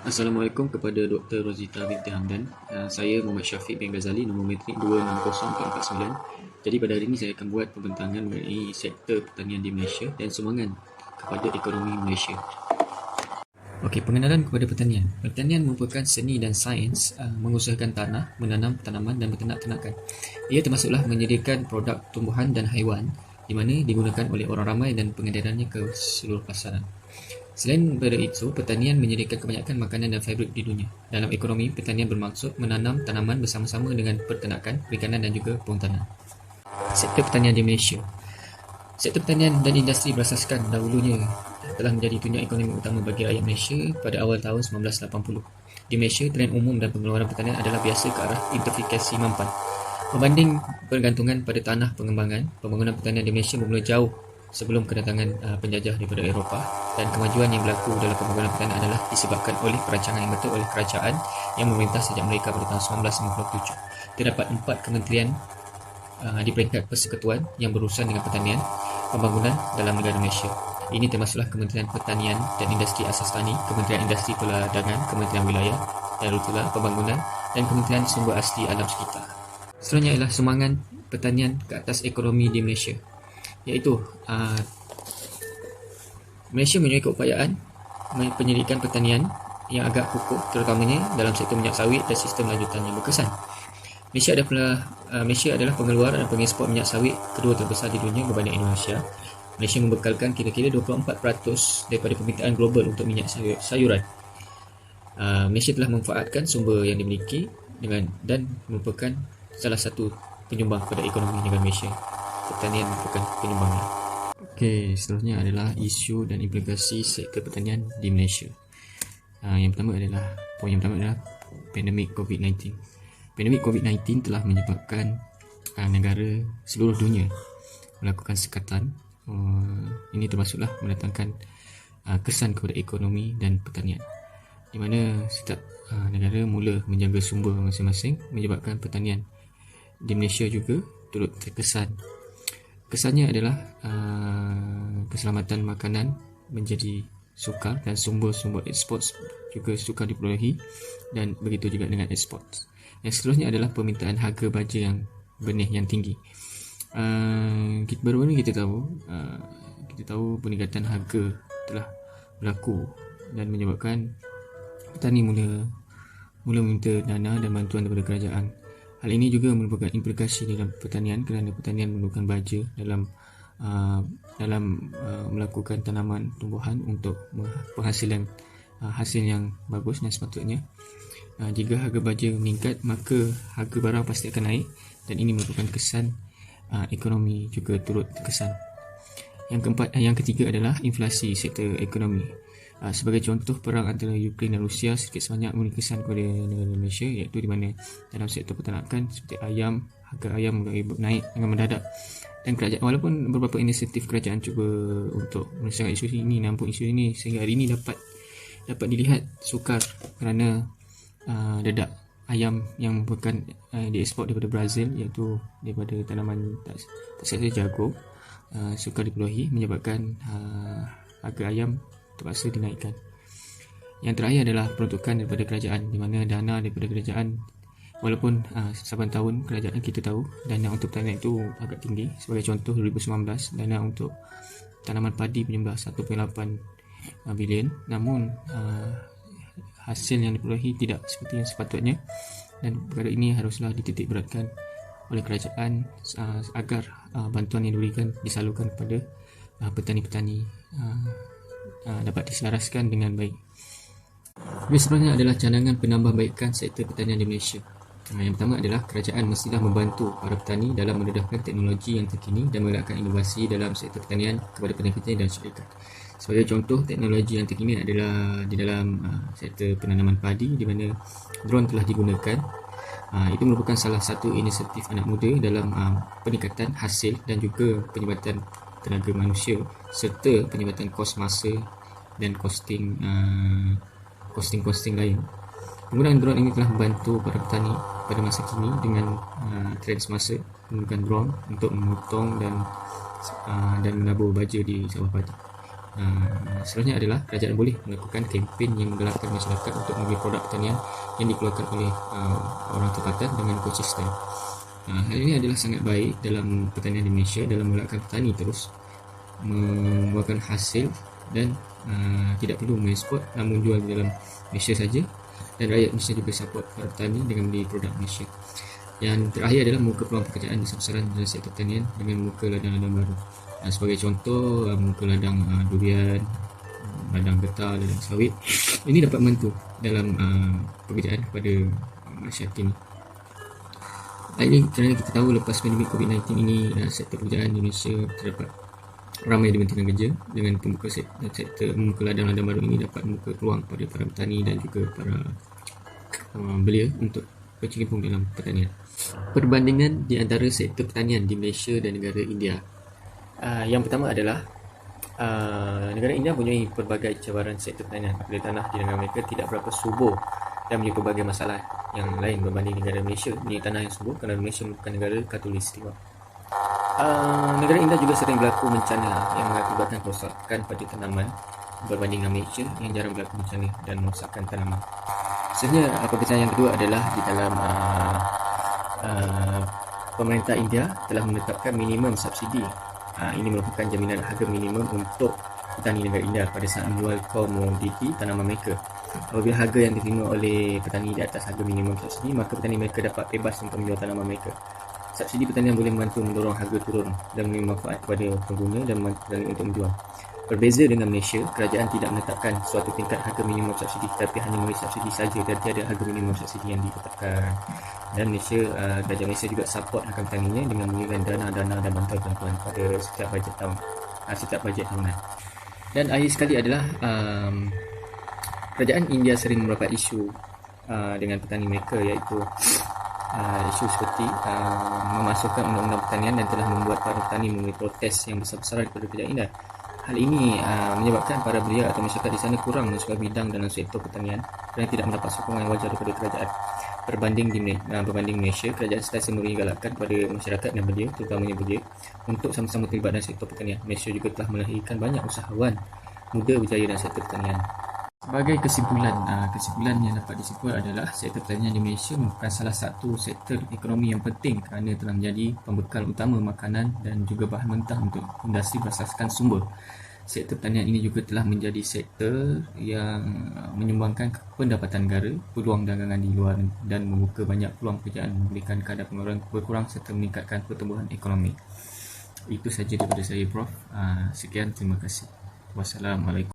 Assalamualaikum kepada Dr. Rozita binti Hamdan. Saya Muhammad Syafiq bin Ghazali, nombor metrik 260449. Jadi pada hari ini saya akan buat pembentangan mengenai sektor pertanian di Malaysia dan sumbangan kepada ekonomi Malaysia. Okey, pengenalan kepada pertanian. Pertanian merupakan seni dan sains mengusahakan tanah, menanam tanaman dan berternak-ternakan. Ia termasuklah menyediakan produk tumbuhan dan haiwan di mana digunakan oleh orang ramai dan pengedarannya ke seluruh pasaran. Selain daripada itu, pertanian menyediakan kebanyakan makanan dan fabrik di dunia. Dalam ekonomi, pertanian bermaksud menanam tanaman bersama-sama dengan peternakan, perikanan dan juga perhutanan. Sektor pertanian di Malaysia. Sektor pertanian dan industri berasaskan dahulunya telah menjadi tunjuk ekonomi utama bagi rakyat Malaysia pada awal tahun 1980. Di Malaysia, trend umum dan pengeluaran pertanian adalah biasa ke arah intensifikasi mampan. Berbanding bergantungan pada tanah pengembangan, pembangunan pertanian di Malaysia bermula jauh sebelum kedatangan penjajah daripada Eropah, dan kemajuan yang berlaku dalam pembangunan pertanian adalah disebabkan oleh perancangan yang betul oleh kerajaan yang memerintah sejak mereka pada tahun 1957. Terdapat 4 kementerian di peringkat persekutuan yang berurusan dengan pertanian pembangunan dalam negara Malaysia. Ini termasuklah Kementerian Pertanian dan Industri Asas Tani, Kementerian Industri Perdagangan, Kementerian Wilayah dan Rutila Pembangunan, dan Kementerian Sumber Asli Alam Sekitar. Seterusnya ialah sumbangan pertanian ke atas ekonomi di Malaysia, iaitu Malaysia mempunyai keupayaan penyelidikan pertanian yang agak kukuh, terutamanya dalam sektor minyak sawit dan sistem lanjutan yang berkesan. Malaysia adalah pengeluar dan pengeksport minyak sawit kedua terbesar di dunia berbanding Indonesia. Malaysia membekalkan kira-kira 24% daripada permintaan global untuk minyak sayuran. Malaysia telah memanfaatkan sumber yang dimiliki dan merupakan salah satu penyumbang kepada ekonomi negara Malaysia. Pertanian merupakan penyumbangnya. Okey, seterusnya adalah isu dan implikasi sektor pertanian di Malaysia. Poin yang pertama adalah pandemik COVID-19. Pandemik COVID-19 telah menyebabkan negara seluruh dunia melakukan sekatan. Ini termasuklah mendatangkan kesan kepada ekonomi dan pertanian, di mana setiap negara mula menjaga sumber masing-masing, menyebabkan pertanian di Malaysia juga turut terkesan. Kesannya adalah keselamatan makanan menjadi sukar dan sumber-sumber ekspor juga sukar diperolehi, dan begitu juga dengan ekspor. Yang seterusnya adalah permintaan harga baja yang benih yang tinggi. Baru-baru ini kita tahu peningkatan harga telah berlaku dan menyebabkan petani mula meminta dana dan bantuan daripada kerajaan. Hal ini juga merupakan implikasi dalam pertanian kerana pertanian memerlukan baja dalam melakukan tanaman tumbuhan untuk penghasilan hasil yang bagus, dan sepatutnya jika harga baja meningkat maka harga barang pasti akan naik, dan ini merupakan kesan ekonomi juga turut terkesan. Yang ketiga adalah inflasi sektor ekonomi. Sebagai contoh, perang antara Ukraine dan Rusia sedikit sebanyak memberi kesan kepada negara Malaysia, iaitu di mana dalam sektor peternakan seperti ayam, harga ayam naik dengan mendadak, dan kerajaan, walaupun beberapa inisiatif kerajaan cuba untuk menyelesaikan isu ini, nampun isu ini sehingga hari ini dapat dilihat sukar kerana dedak ayam yang merupakan diekspor daripada Brazil, iaitu daripada tanaman taksasa jagung, sukar diperolehi, menyebabkan harga ayam terpaksa dinaikkan. Yang terakhir adalah peruntukan daripada kerajaan, di mana dana daripada kerajaan, walaupun saban tahun kerajaan kita tahu dana untuk pertanian itu agak tinggi. Sebagai contoh, 2019 dana untuk tanaman padi menyumbang 1.8 bilion, namun hasil yang diperolehi tidak seperti yang sepatutnya, dan perkara ini haruslah dititik beratkan oleh kerajaan agar bantuan yang diberikan disalurkan kepada petani-petani dapat diselaraskan dengan baik. Seterusnya adalah cadangan penambahbaikan sektor pertanian di Malaysia. Yang pertama adalah kerajaan mestilah membantu para petani dalam mendedahkan teknologi yang terkini dan menggalakkan inovasi dalam sektor pertanian kepada petani-petani dan syarikat. Sebagai contoh, teknologi yang terkini adalah di dalam sektor penanaman padi, di mana drone telah digunakan. Itu merupakan salah satu inisiatif anak muda dalam peningkatan hasil dan juga penyebatan tenaga manusia, serta penyebatan kos masa dan costing lain. Penggunaan drone ini telah membantu para petani pada masa kini dengan trend semasa menggunakan drone untuk memotong dan menabur baja di sawah padi. Seterusnya adalah kerajaan boleh melakukan kempen yang menggelarkan masyarakat untuk membeli produk pertanian yang dikeluarkan oleh orang tempatan dengan konsisten. Hal ini adalah sangat baik dalam pertanian di Malaysia dalam menggalakkan petani terus membuahkan hasil dan tidak perlu mengeksport, namun jual di dalam Malaysia saja, dan rakyat Malaysia juga support para petani dengan membeli produk Malaysia. Yang terakhir adalah membuka peluang pekerjaan besar-besaran dalam sektor pertanian dengan membuka ladang-ladang baru. Sebagai contoh, membuka ladang durian, ladang getah, ladang sawit. Ini dapat membantu dalam pekerjaan kepada masyarakat ini. Ini kerana kita tahu lepas pandemik COVID-19 ini, sektor pekerjaan di Malaysia terdapat ramai dibentikan kerja. Dengan pembuka sektor membuka ladang-ladang baru ini dapat membuka peluang pada para petani dan juga para belia untuk berkecimpung dalam pertanian. Perbandingan di antara sektor pertanian di Malaysia dan negara India. Yang pertama adalah negara India mempunyai pelbagai cabaran sektor pertanian. Apabila tanah di negara mereka tidak berapa subur dan memiliki pelbagai masalah yang lain berbanding negara Malaysia. Ini tanah yang subur kerana Malaysia merupakan negara khatulistiwa. Negara India juga sering berlaku bencana yang mengakibatkan kerosakan pada tanaman berbanding dengan Malaysia yang jarang berlaku bencana dan merosakkan tanaman. Sebenarnya perbezaan yang kedua adalah di dalam pemerintah India telah menetapkan minimum subsidi. Ini merupakan jaminan harga minimum untuk petani negara India pada saat menjual komoditi tanaman mereka. Apabila harga yang diterima oleh petani di atas harga minimum subsidi, maka petani mereka dapat bebas untuk menjual tanaman mereka. Subsidi pertanian boleh membantu mendorong harga turun dan memberi manfaat kepada pengguna dan petani untuk menjual. Berbeza dengan Malaysia, kerajaan tidak menetapkan suatu tingkat harga minimum subsidi, tetapi hanya memberi subsidi saja dan tiada harga minimum subsidi yang ditetapkan. Dan Malaysia, kerajaan Malaysia juga support harga petaninya dengan memberikan dana-dana dan bantuan-bantuan pada setiap bajet tahunan. Dan akhir sekali adalah kerajaan India sering mendapat isu dengan petani mereka, iaitu isu seperti memasukkan undang-undang pertanian dan telah membuat para petani memulai protes yang besar-besaran kepada kerajaan India. Hal ini menyebabkan para belia atau masyarakat di sana kurang menyukai bidang dalam sektor pertanian kerana tidak mendapat sokongan yang wajar daripada kerajaan. Berbanding Malaysia, kerajaan sentiasa memberi galakan kepada masyarakat dan belia, terutamanya belia, untuk sama-sama terlibat dalam sektor pertanian. Malaysia juga telah melahirkan banyak usahawan muda berjaya dalam sektor pertanian. Sebagai kesimpulan yang dapat disimpulkan adalah sektor pertanian di Malaysia merupakan salah satu sektor ekonomi yang penting kerana telah menjadi pembekal utama makanan dan juga bahan mentah untuk industri berasaskan sumber. Sektor pertanian ini juga telah menjadi sektor yang menyumbangkan pendapatan negara, peluang dagangan di luar dan membuka banyak peluang pekerjaan, memberikan kadar pengeluaran berkurang serta meningkatkan pertumbuhan ekonomi. Itu sahaja daripada saya, Prof. Sekian, terima kasih. Wassalamualaikum.